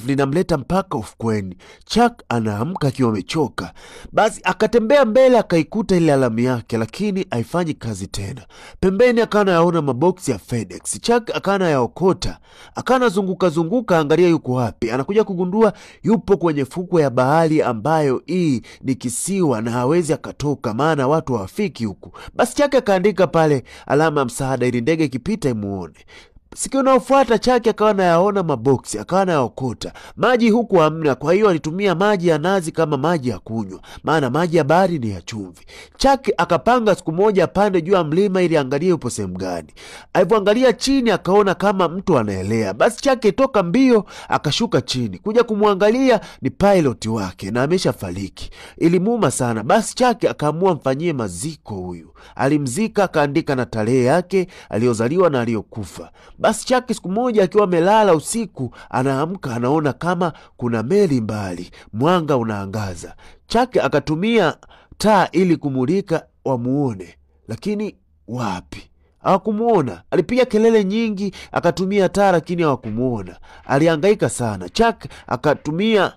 linamleta mpaka ufukweni. Chuck anaamka akiwa amechoka. Basi akatembea mbele akaikuta ile alamu yake, lakini haifanyi kazi tena. Pembeni akana yaona maboksi ya FedEx. Chuck akana yaokota, akana zunguka angalia yuko wapi. Anakuja kugundua yupo kwenye fukwe ya bahari ambayo hii ni kisiwa na hawezi akatoka maana watu hawafiki huku. Basi Chuck akaandika pale alama ya msaada ili ndege ikipita imuone. Siku inayofuata Chuck akawa anayaona maboksi, akawa anayaokota. Maji huku hamna, kwa hiyo alitumia maji ya nazi kama maji ya kunywa, maana maji ya bahari ni ya chumvi. Chuck akapanga siku moja pande juu ya mlima ili angalie upo sehemu gani. Alipoangalia chini akaona kama mtu anaelea. Basi Chuck toka mbio akashuka chini. Kuja kumwangalia ni pilot wake na ameshafariki. Ilimuuma sana. Basi Chuck akaamua mfanyie maziko huyu. Alimzika, akaandika na tarehe yake aliyozaliwa na aliyokufa. Basi Chuck siku moja akiwa amelala usiku, anaamka anaona kama kuna meli mbali, mwanga unaangaza. Chuck akatumia taa ili kumulika wamuone, lakini wapi? Hawakumuona. Alipiga kelele nyingi, akatumia taa lakini hawakumuona. Alihangaika sana. Chuck akatumia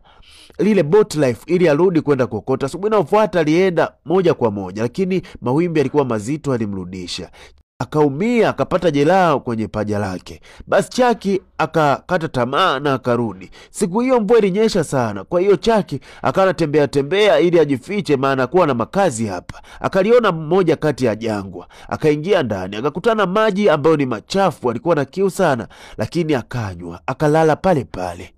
lile boat life ili arudi kwenda kuokota. Asubuhi inayofuata alienda moja kwa moja, lakini mawimbi yalikuwa mazito, alimrudisha. Akaumia, akapata jeraha kwenye paja lake. Basi Chuck akakata tamaa na akarudi. Siku hiyo mvua ilinyesha sana, kwa hiyo Chuck akawa tembea ili ajifiche maana kuwa na makazi hapa. Akaliona mmoja kati ya jangwa, akaingia ndani, akakutana maji ambayo ni machafu. Alikuwa na kiu sana, lakini akanywa, akalala pale pale.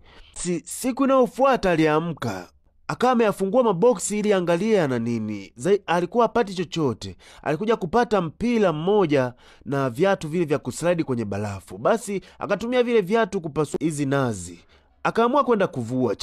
Siku inayofuata aliamka, akawa ameyafungua maboksi ili angalie ana nini. Alikuwa hapati chochote. Alikuja kupata mpira mmoja na viatu vile vya kuslide kwenye barafu. Basi akatumia vile viatu kupasua hizi nazi. Akaamua kwenda kuvua.